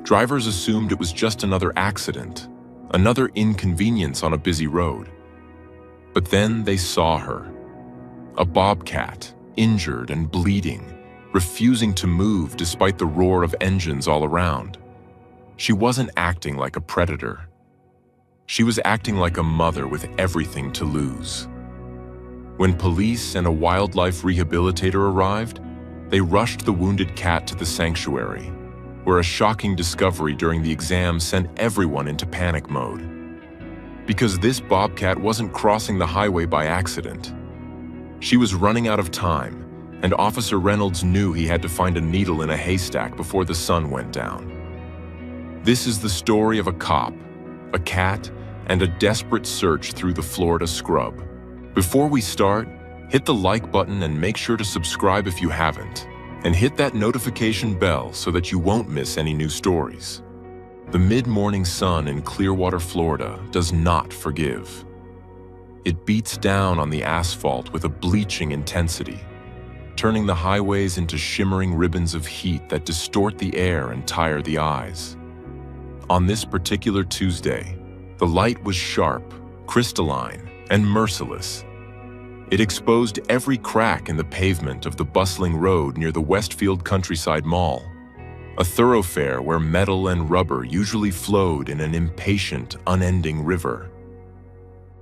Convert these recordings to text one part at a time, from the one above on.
Drivers assumed it was just another accident, another inconvenience on a busy road. But then they saw her. A bobcat, injured and bleeding, refusing to move despite the roar of engines all around. She wasn't acting like a predator. She was acting like a mother with everything to lose. When police and a wildlife rehabilitator arrived, they rushed the wounded cat to the sanctuary, where a shocking discovery during the exam sent everyone into panic mode. Because this bobcat wasn't crossing the highway by accident. She was running out of time, and Officer Reynolds knew he had to find a needle in a haystack before the sun went down. This is the story of a cop, a cat, and a desperate search through the Florida scrub. Before we start, hit the like button and make sure to subscribe if you haven't, and hit that notification bell so that you won't miss any new stories. The mid-morning sun in Clearwater, Florida does not forgive. It beats down on the asphalt with a bleaching intensity, turning the highways into shimmering ribbons of heat that distort the air and tire the eyes. On this particular Tuesday, the light was sharp, crystalline, and merciless. It exposed every crack in the pavement of the bustling road near the Westfield Countryside Mall, a thoroughfare where metal and rubber usually flowed in an impatient, unending river.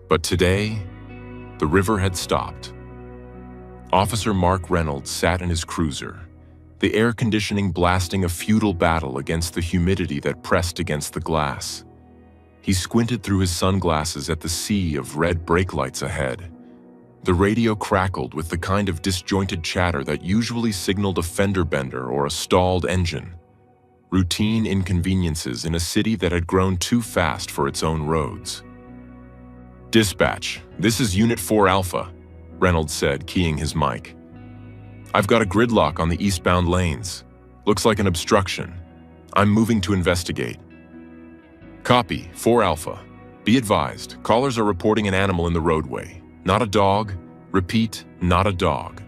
But today, the river had stopped. Officer Mark Reynolds sat in his cruiser, the air conditioning blasting a futile battle against the humidity that pressed against the glass. He squinted through his sunglasses at the sea of red brake lights ahead. The radio crackled with the kind of disjointed chatter that usually signaled a fender bender or a stalled engine. Routine inconveniences in a city that had grown too fast for its own roads. "Dispatch, this is Unit 4 Alpha," Reynolds said, keying his mic. "I've got a gridlock on the eastbound lanes. Looks like an obstruction. I'm moving to investigate." "Copy, 4 Alpha. Be advised, callers are reporting an animal in the roadway. Not a dog. Repeat, not a dog."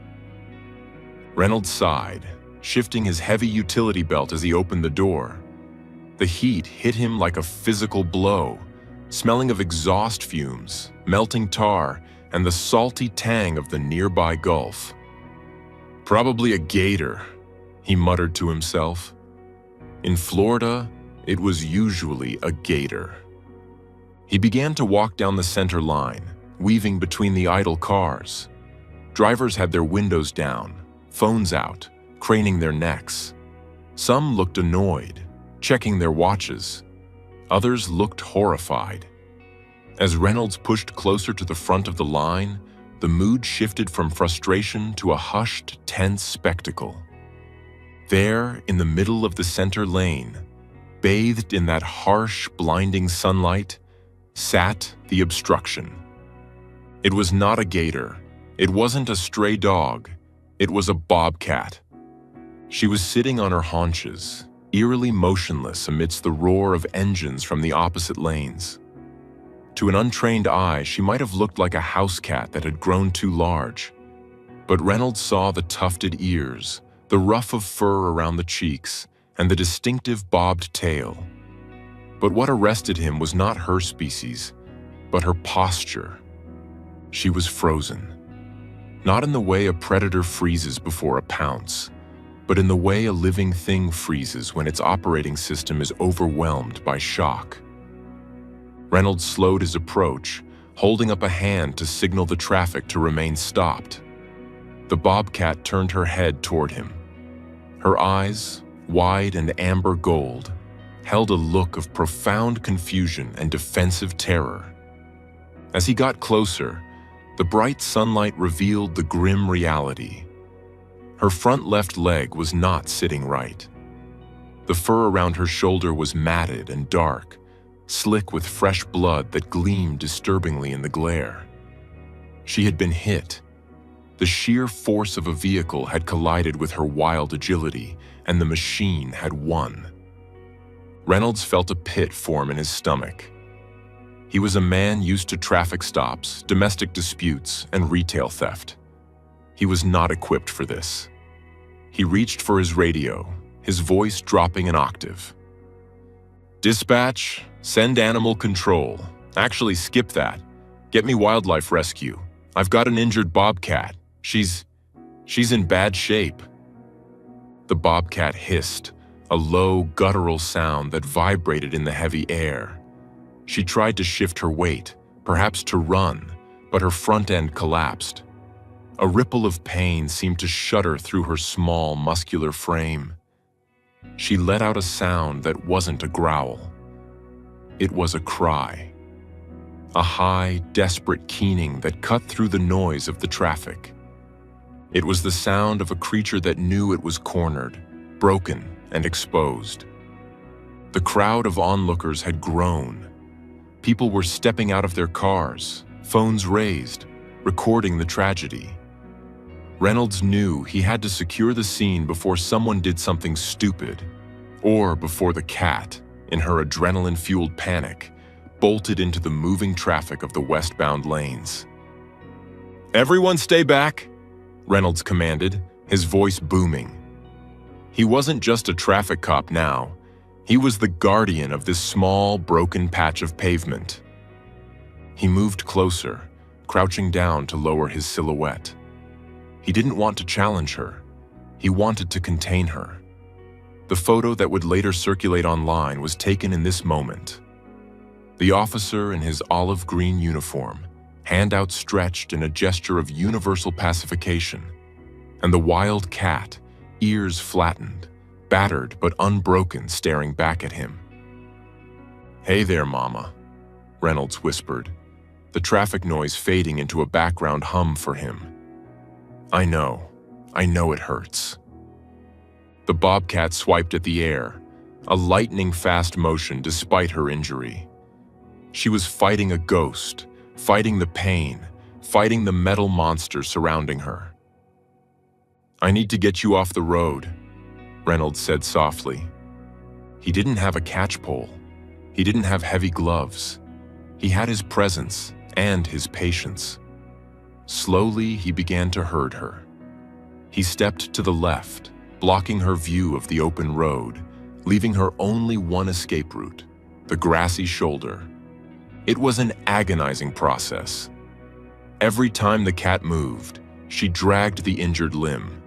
Reynolds sighed, shifting his heavy utility belt as he opened the door. The heat hit him like a physical blow, smelling of exhaust fumes, melting tar, and the salty tang of the nearby Gulf. "Probably a gator," he muttered to himself. In Florida, it was usually a gator. He began to walk down the center line, weaving between the idle cars. Drivers had their windows down, phones out, craning their necks. Some looked annoyed, checking their watches. Others looked horrified. As Reynolds pushed closer to the front of the line, the mood shifted from frustration to a hushed, tense spectacle. There, in the middle of the center lane, bathed in that harsh, blinding sunlight, sat the obstruction. It was not a gator. It wasn't a stray dog. It was a bobcat. She was sitting on her haunches, eerily motionless amidst the roar of engines from the opposite lanes. To an untrained eye, she might have looked like a house cat that had grown too large. But Reynolds saw the tufted ears, the ruff of fur around the cheeks, and the distinctive bobbed tail. But what arrested him was not her species, but her posture. She was frozen. Not in the way a predator freezes before a pounce, but in the way a living thing freezes when its operating system is overwhelmed by shock. Reynolds slowed his approach, holding up a hand to signal the traffic to remain stopped. The bobcat turned her head toward him. Her eyes, wide and amber gold, held a look of profound confusion and defensive terror. As he got closer, the bright sunlight revealed the grim reality. Her front left leg was not sitting right. The fur around her shoulder was matted and dark, slick with fresh blood that gleamed disturbingly in the glare. She had been hit. The sheer force of a vehicle had collided with her wild agility, and the machine had won. Reynolds felt a pit form in his stomach. He was a man used to traffic stops, domestic disputes, and retail theft. He was not equipped for this. He reached for his radio, his voice dropping an octave. Dispatch, send animal control. Actually, skip that. Get me wildlife rescue. I've got an injured bobcat. She's in bad shape. The bobcat hissed, a low, guttural sound that vibrated in the heavy air. She tried to shift her weight, perhaps to run, but her front end collapsed. A ripple of pain seemed to shudder through her small, muscular frame. She let out a sound that wasn't a growl. It was a cry. A high, desperate keening that cut through the noise of the traffic. It was the sound of a creature that knew it was cornered, broken, and exposed. The crowd of onlookers had grown. People were stepping out of their cars, phones raised, recording the tragedy. Reynolds knew he had to secure the scene before someone did something stupid, or before the cat, in her adrenaline-fueled panic, bolted into the moving traffic of the westbound lanes. "Everyone stay back," Reynolds commanded, his voice booming. He wasn't just a traffic cop now. He was the guardian of this small, broken patch of pavement. He moved closer, crouching down to lower his silhouette. He didn't want to challenge her. He wanted to contain her. The photo that would later circulate online was taken in this moment. The officer in his olive green uniform, hand outstretched in a gesture of universal pacification, and the wild cat, ears flattened, battered but unbroken, staring back at him. "Hey there, Mama," Reynolds whispered, the traffic noise fading into a background hum for him. I know it hurts." The bobcat swiped at the air, a lightning-fast motion despite her injury. She was fighting a ghost, fighting the pain, fighting the metal monster surrounding her. "I need to get you off the road," Reynolds said softly. He didn't have a catch-pole. He didn't have heavy gloves. He had his presence and his patience. Slowly, he began to herd her. He stepped to the left, blocking her view of the open road, leaving her only one escape route, the grassy shoulder. It was an agonizing process. Every time the cat moved, she dragged the injured limb.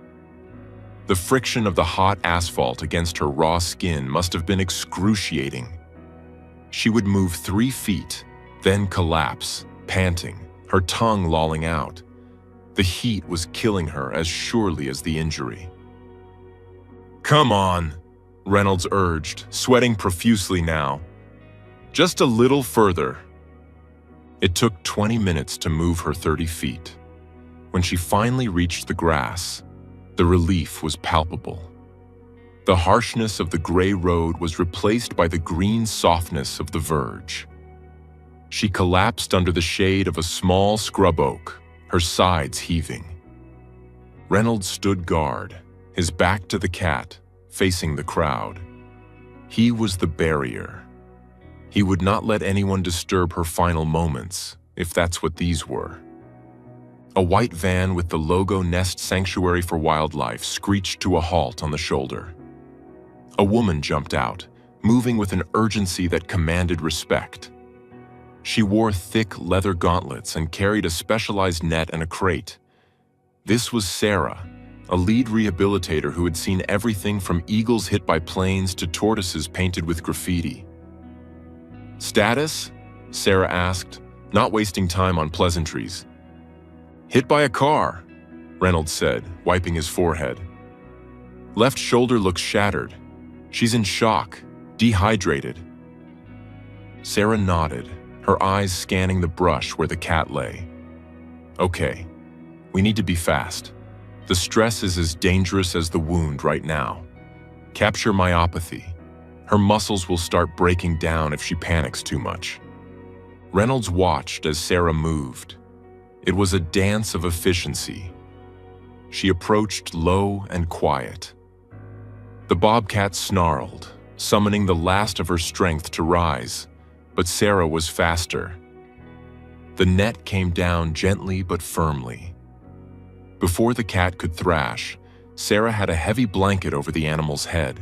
The friction of the hot asphalt against her raw skin must have been excruciating. She would move 3 feet, then collapse, panting, her tongue lolling out. The heat was killing her as surely as the injury. "Come on," Reynolds urged, sweating profusely now. "Just a little further." It took 20 minutes to move her 30 feet. When she finally reached the grass, the relief was palpable. The harshness of the gray road was replaced by the green softness of the verge. She collapsed under the shade of a small scrub oak, her sides heaving. Reynolds stood guard, his back to the cat, facing the crowd. He was the barrier. He would not let anyone disturb her final moments, if that's what these were. A white van with the logo Nest Sanctuary for Wildlife screeched to a halt on the shoulder. A woman jumped out, moving with an urgency that commanded respect. She wore thick leather gauntlets and carried a specialized net and a crate. This was Sarah, a lead rehabilitator who had seen everything from eagles hit by planes to tortoises painted with graffiti. "Status?" Sarah asked, not wasting time on pleasantries. "Hit by a car," Reynolds said, wiping his forehead. "Left shoulder looks shattered. She's in shock, dehydrated." Sarah nodded, her eyes scanning the brush where the cat lay. "Okay, we need to be fast. The stress is as dangerous as the wound right now. Capture myopathy. Her muscles will start breaking down if she panics too much." Reynolds watched as Sarah moved. It was a dance of efficiency. She approached low and quiet. The bobcat snarled, summoning the last of her strength to rise, but Sarah was faster. The net came down gently but firmly. Before the cat could thrash, Sarah had a heavy blanket over the animal's head.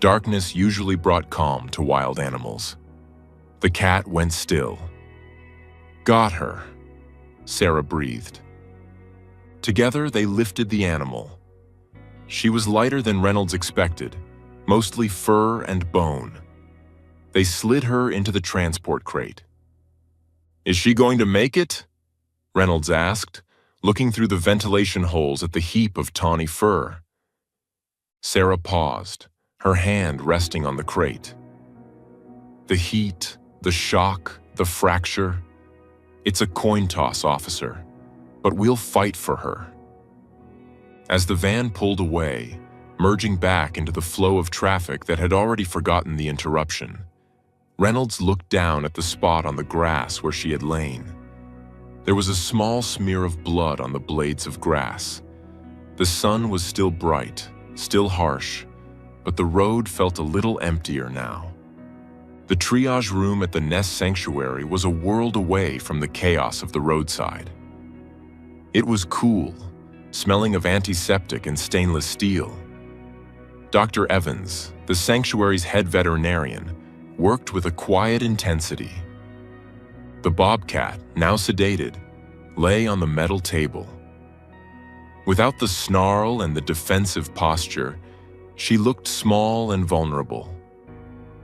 Darkness usually brought calm to wild animals. The cat went still. "Got her," Sarah breathed. Together, they lifted the animal. She was lighter than Reynolds expected, mostly fur and bone. They slid her into the transport crate. "Is she going to make it?" Reynolds asked, looking through the ventilation holes at the heap of tawny fur. Sarah paused, her hand resting on the crate. "The heat, the shock, the fracture. It's a coin toss, officer, but we'll fight for her." As the van pulled away, merging back into the flow of traffic that had already forgotten the interruption, Reynolds looked down at the spot on the grass where she had lain. There was a small smear of blood on the blades of grass. The sun was still bright, still harsh, but the road felt a little emptier now. The triage room at the Nest Sanctuary was a world away from the chaos of the roadside. It was cool, smelling of antiseptic and stainless steel. Dr. Evans, the sanctuary's head veterinarian, worked with a quiet intensity. The Bobcat, now sedated, lay on the metal table. Without the snarl and the defensive posture, she looked small and vulnerable.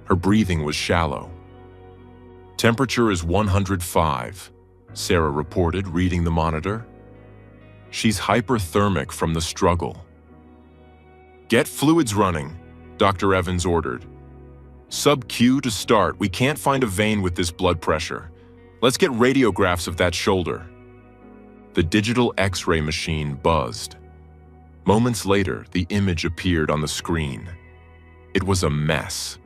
Her breathing was shallow. "Temperature is 105, Sarah reported, reading the monitor. "She's hyperthermic from the struggle." "Get fluids running," Dr. Evans ordered. "Sub-Q to start. We can't find a vein with this blood pressure. Let's get radiographs of that shoulder." The digital X-ray machine buzzed. Moments later, the image appeared on the screen. It was a mess.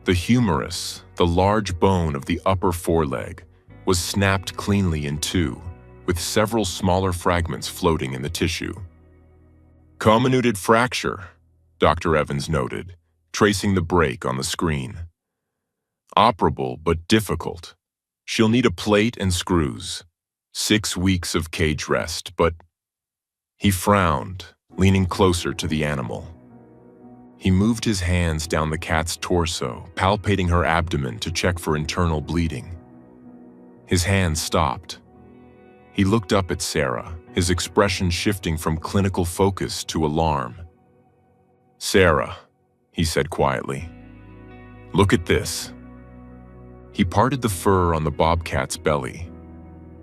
The humerus, the large bone of the upper foreleg, was snapped cleanly in two, with several smaller fragments floating in the tissue. "Comminuted fracture," Dr. Evans noted, tracing the break on the screen. "Operable but difficult. She'll need a plate and screws. 6 weeks of cage rest, but..." He frowned, leaning closer to the animal. He moved his hands down the cat's torso, palpating her abdomen to check for internal bleeding. His hands stopped. He looked up at Sarah, his expression shifting from clinical focus to alarm. "Sarah," he said quietly, "look at this." He parted the fur on the bobcat's belly.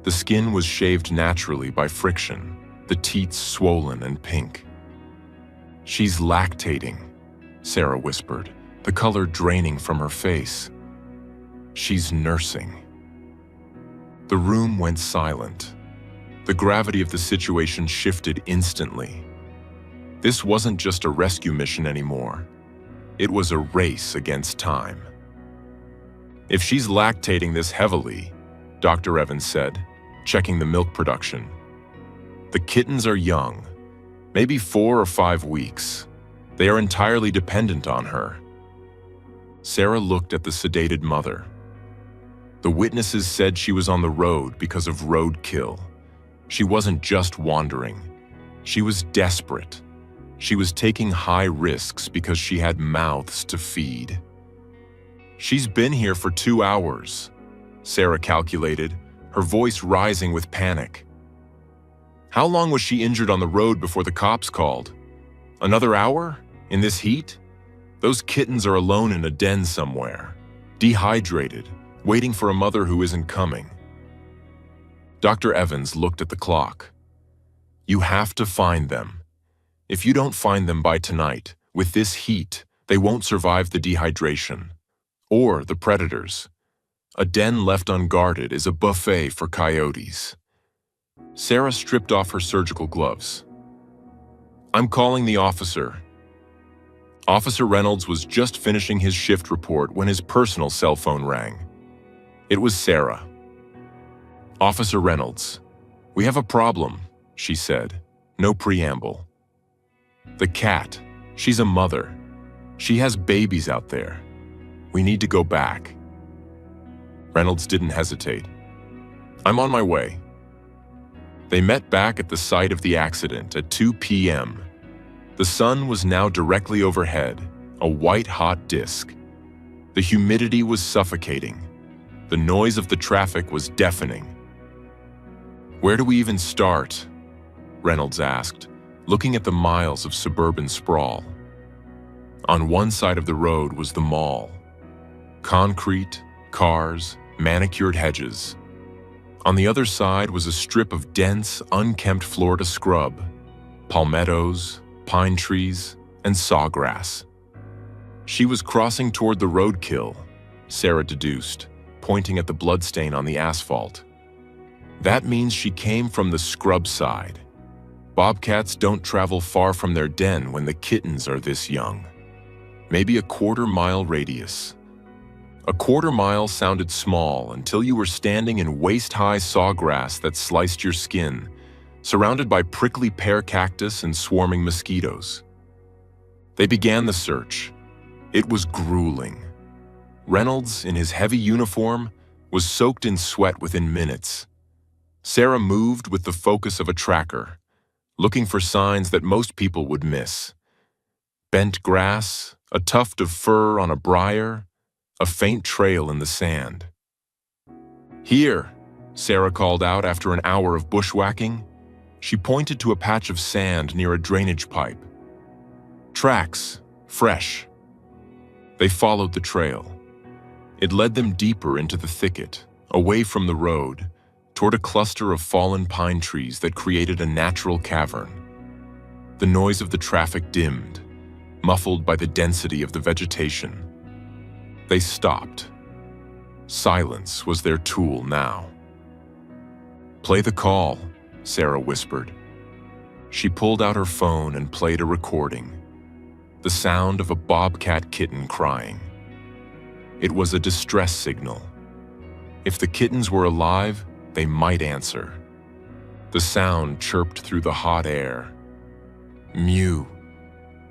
The skin was shaved naturally by friction, the teats swollen and pink. "She's lactating," Sarah whispered, the color draining from her face. "She's nursing." The room went silent. The gravity of the situation shifted instantly. This wasn't just a rescue mission anymore. It was a race against time. "If she's lactating this heavily," Dr. Evans said, checking the milk production, "the kittens are young, maybe 4 or 5 weeks. They are entirely dependent on her." Sarah looked at the sedated mother. The witnesses said she was on the road because of roadkill. She wasn't just wandering. She was desperate. She was taking high risks because she had mouths to feed. "She's been here for 2 hours," Sarah calculated, her voice rising with panic. "How long was she injured on the road before the cops called? Another hour? In this heat? Those kittens are alone in a den somewhere, dehydrated, waiting for a mother who isn't coming." Dr. Evans looked at the clock. "You have to find them. If you don't find them by tonight, with this heat, they won't survive the dehydration. Or the predators. A den left unguarded is a buffet for coyotes." Sarah stripped off her surgical gloves. "I'm calling the officer." Officer Reynolds was just finishing his shift report when his personal cell phone rang. It was Sarah. "Officer Reynolds, we have a problem," she said, no preamble. "The cat, she's a mother. She has babies out there. We need to go back." Reynolds didn't hesitate. "I'm on my way." They met back at the site of the accident at 2 p.m. The sun was now directly overhead, a white-hot disk. The humidity was suffocating. The noise of the traffic was deafening. "Where do we even start?" Reynolds asked, looking at the miles of suburban sprawl. On one side of the road was the mall. Concrete, cars, manicured hedges. On the other side was a strip of dense, unkempt Florida scrub, palmettos, pine trees, and sawgrass. She was crossing toward the roadkill, Sarah deduced, pointing at the bloodstain on the asphalt. That means she came from the scrub side. Bobcats don't travel far from their den when the kittens are this young. Maybe a quarter-mile radius. A quarter-mile sounded small until you were standing in waist-high sawgrass that sliced your skin, surrounded by prickly pear cactus and swarming mosquitoes. They began the search. It was grueling. Reynolds, in his heavy uniform, was soaked in sweat within minutes. Sarah moved with the focus of a tracker, looking for signs that most people would miss. Bent grass, a tuft of fur on a briar, a faint trail in the sand. "Here," Sarah called out after an hour of bushwhacking. She pointed to a patch of sand near a drainage pipe. "Tracks, fresh." They followed the trail. It led them deeper into the thicket, away from the road, toward a cluster of fallen pine trees that created a natural cavern. The noise of the traffic dimmed, muffled by the density of the vegetation. They stopped. Silence was their tool now. "Play the call," Sarah whispered. She pulled out her phone and played a recording. The sound of a bobcat kitten crying. It was a distress signal. If the kittens were alive, they might answer. The sound chirped through the hot air. Mew,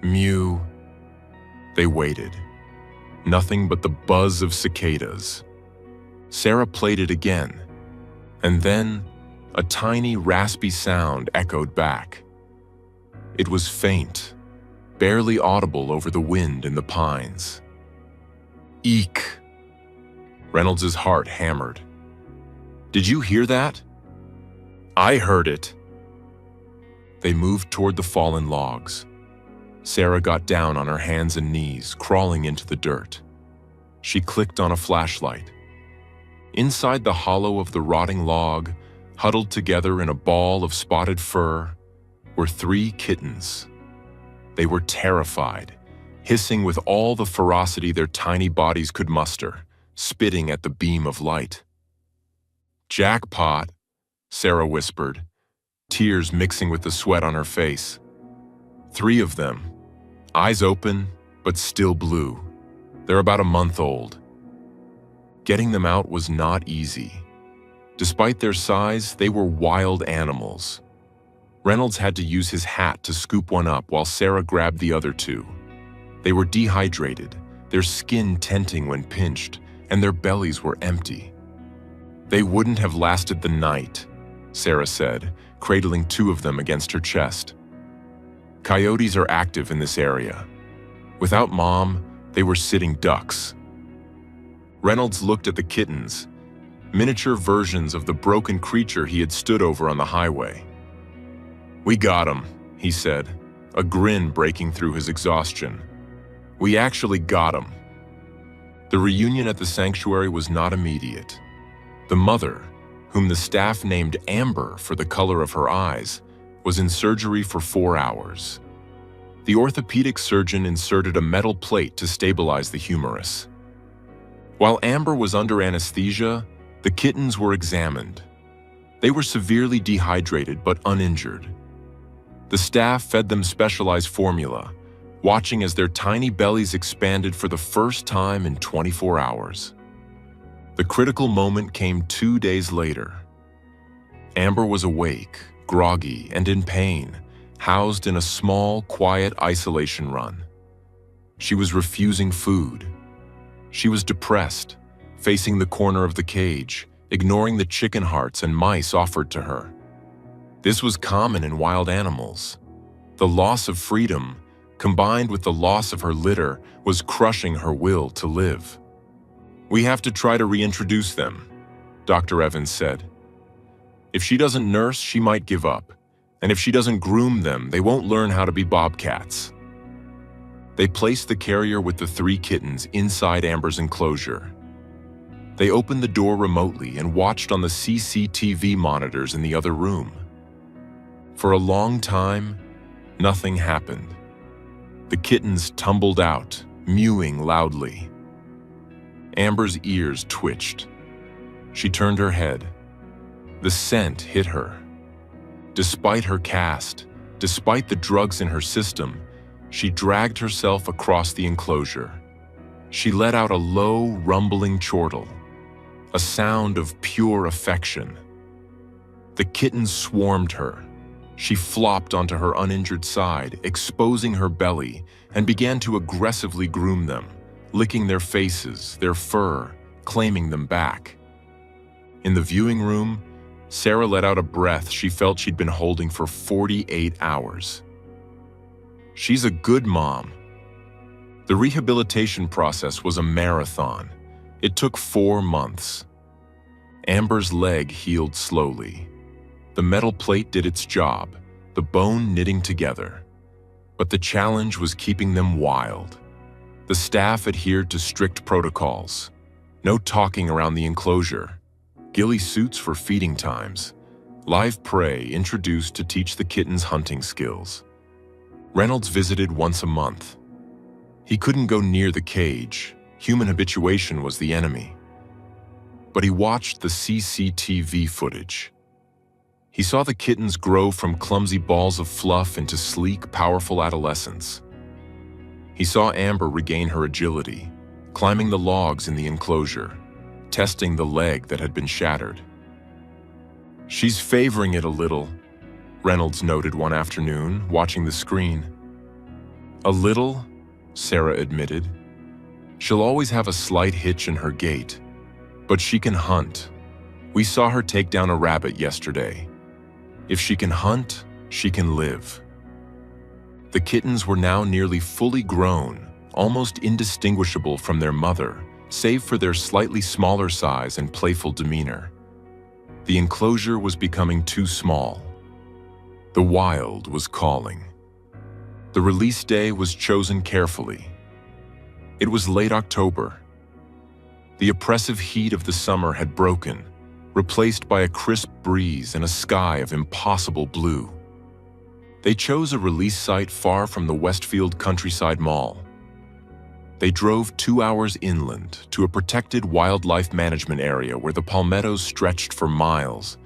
mew. They waited. Nothing but the buzz of cicadas. Sarah played it again, and then a tiny, raspy sound echoed back. It was faint, barely audible over the wind in the pines. Eek! Reynolds's heart hammered. "Did you hear that?" "I heard it." They moved toward the fallen logs. Sarah got down on her hands and knees, crawling into the dirt. She clicked on a flashlight. Inside the hollow of the rotting log, huddled together in a ball of spotted fur, were 3 kittens. They were terrified, hissing with all the ferocity their tiny bodies could muster, spitting at the beam of light. "Jackpot," Sarah whispered, tears mixing with the sweat on her face. 3 of them, eyes open, but still blue. They're about a month old. Getting them out was not easy. Despite their size, they were wild animals. Reynolds had to use his hat to scoop one up while Sarah grabbed the other 2. They were dehydrated, their skin tenting when pinched, and their bellies were empty. "They wouldn't have lasted the night," Sarah said, cradling 2 of them against her chest. "Coyotes are active in this area. Without Mom, they were sitting ducks." Reynolds looked at the kittens, miniature versions of the broken creature he had stood over on the highway. "We got 'em," he said, a grin breaking through his exhaustion. "We actually got 'em." The reunion at the sanctuary was not immediate. The mother, whom the staff named Amber for the color of her eyes, was in surgery for 4 hours. The orthopedic surgeon inserted a metal plate to stabilize the humerus. While Amber was under anesthesia, the kittens were examined. They were severely dehydrated but uninjured. The staff fed them specialized formula, watching as their tiny bellies expanded for the first time in 24 hours. The critical moment came 2 days later. Amber was awake, groggy, and in pain, housed in a small, quiet isolation run. She was refusing food. She was depressed, facing the corner of the cage, ignoring the chicken hearts and mice offered to her. This was common in wild animals. The loss of freedom, combined with the loss of her litter, was crushing her will to live. "We have to try to reintroduce them," Dr. Evans said. "If she doesn't nurse, she might give up. And if she doesn't groom them, they won't learn how to be bobcats." They placed the carrier with the 3 kittens inside Amber's enclosure. They opened the door remotely and watched on the CCTV monitors in the other room. For a long time, nothing happened. The kittens tumbled out, mewing loudly. Amber's ears twitched. She turned her head. The scent hit her. Despite her cast, despite the drugs in her system, she dragged herself across the enclosure. She let out a low, rumbling chortle, a sound of pure affection. The kittens swarmed her. She flopped onto her uninjured side, exposing her belly, and began to aggressively groom them, licking their faces, their fur, claiming them back. In the viewing room, Sarah let out a breath she felt she'd been holding for 48 hours. She's a good mom. The rehabilitation process was a marathon. It took 4 months. Amber's leg healed slowly. The metal plate did its job, the bone knitting together. But the challenge was keeping them wild. The staff adhered to strict protocols. No talking around the enclosure. Ghillie suits for feeding times. Live prey introduced to teach the kittens hunting skills. Reynolds visited once a month. He couldn't go near the cage. Human habituation was the enemy. But he watched the CCTV footage. He saw the kittens grow from clumsy balls of fluff into sleek, powerful adolescents. He saw Amber regain her agility, climbing the logs in the enclosure, testing the leg that had been shattered. "She's favoring it a little," Reynolds noted one afternoon, watching the screen. "A little," Sarah admitted. "She'll always have a slight hitch in her gait, but she can hunt. We saw her take down a rabbit yesterday. If she can hunt, she can live." The kittens were now nearly fully grown, almost indistinguishable from their mother, save for their slightly smaller size and playful demeanor. The enclosure was becoming too small. The wild was calling. The release day was chosen carefully. It was late October. The oppressive heat of the summer had broken, replaced by a crisp breeze and a sky of impossible blue. They chose a release site far from the Westfield Countryside Mall. They drove 2 hours inland to a protected wildlife management area where the palmettos stretched for miles,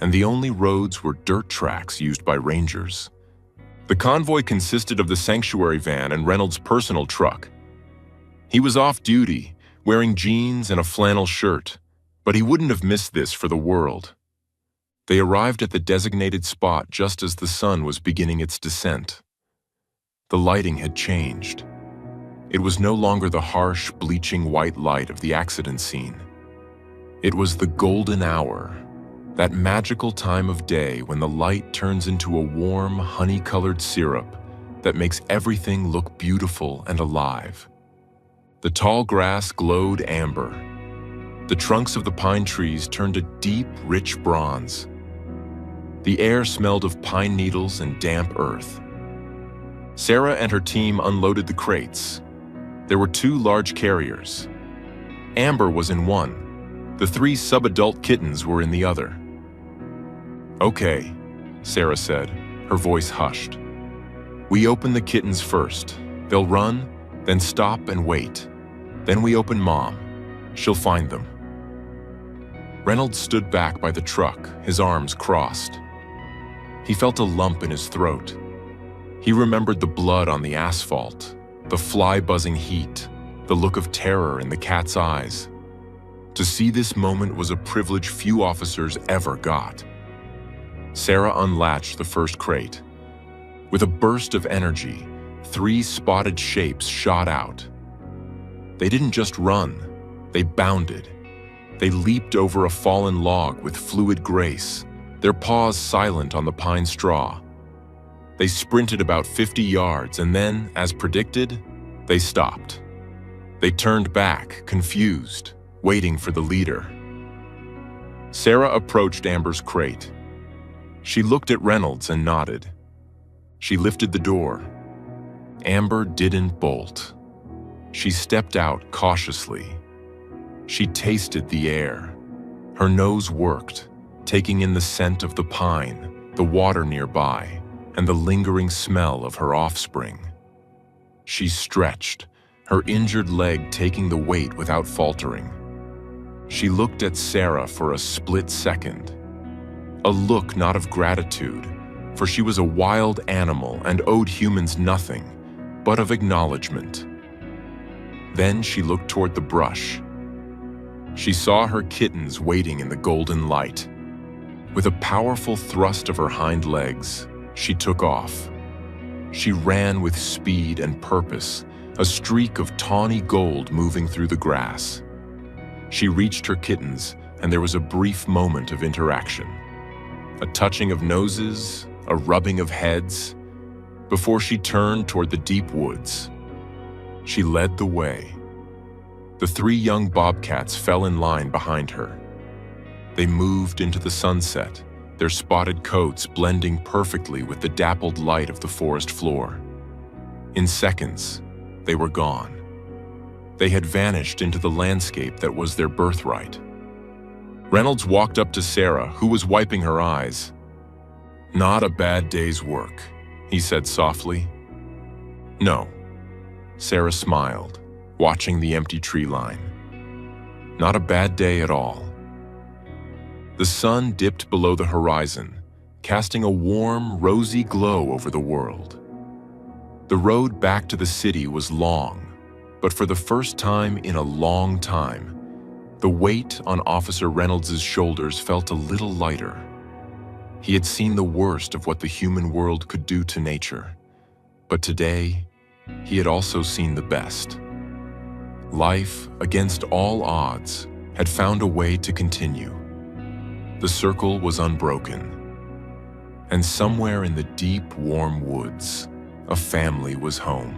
and the only roads were dirt tracks used by rangers. The convoy consisted of the sanctuary van and Reynolds' personal truck. He was off duty, wearing jeans and a flannel shirt, but he wouldn't have missed this for the world. They arrived at the designated spot just as the sun was beginning its descent. The lighting had changed. It was no longer the harsh, bleaching white light of the accident scene. It was the golden hour, that magical time of day when the light turns into a warm, honey-colored syrup that makes everything look beautiful and alive. The tall grass glowed amber. The trunks of the pine trees turned a deep, rich bronze. The air smelled of pine needles and damp earth. Sarah and her team unloaded the crates. There were 2 large carriers. Amber was in one. The 3 subadult kittens were in the other. "Okay," Sarah said, her voice hushed. "We open the kittens first. They'll run, then stop and wait. Then we open Mom. She'll find them." Reynolds stood back by the truck, his arms crossed. He felt a lump in his throat. He remembered the blood on the asphalt, the fly-buzzing heat, the look of terror in the cat's eyes. To see this moment was a privilege few officers ever got. Sarah unlatched the first crate. With a burst of energy, 3 spotted shapes shot out. They didn't just run, they bounded. They leaped over a fallen log with fluid grace, their paws silent on the pine straw. They sprinted about 50 yards and then, as predicted, they stopped. They turned back, confused, waiting for the leader. Sarah approached Amber's crate. She looked at Reynolds and nodded. She lifted the door. Amber didn't bolt. She stepped out cautiously. She tasted the air. Her nose worked, taking in the scent of the pine, the water nearby, and the lingering smell of her offspring. She stretched, her injured leg taking the weight without faltering. She looked at Sarah for a split second. A look not of gratitude, for she was a wild animal and owed humans nothing, but of acknowledgement. Then she looked toward the brush. She saw her kittens waiting in the golden light. With a powerful thrust of her hind legs, she took off. She ran with speed and purpose, a streak of tawny gold moving through the grass. She reached her kittens, and there was a brief moment of interaction. A touching of noses, a rubbing of heads, before she turned toward the deep woods. She led the way. The 3 young bobcats fell in line behind her. They moved into the sunset, their spotted coats blending perfectly with the dappled light of the forest floor. In seconds, they were gone. They had vanished into the landscape that was their birthright. Reynolds walked up to Sarah, who was wiping her eyes. "Not a bad day's work," he said softly. "No." Sarah smiled, watching the empty tree line. "Not a bad day at all." The sun dipped below the horizon, casting a warm, rosy glow over the world. The road back to the city was long, but for the first time in a long time, the weight on Officer Reynolds' shoulders felt a little lighter. He had seen the worst of what the human world could do to nature, but today, he had also seen the best. Life, against all odds, had found a way to continue. The circle was unbroken. And somewhere in the deep, warm woods, a family was home.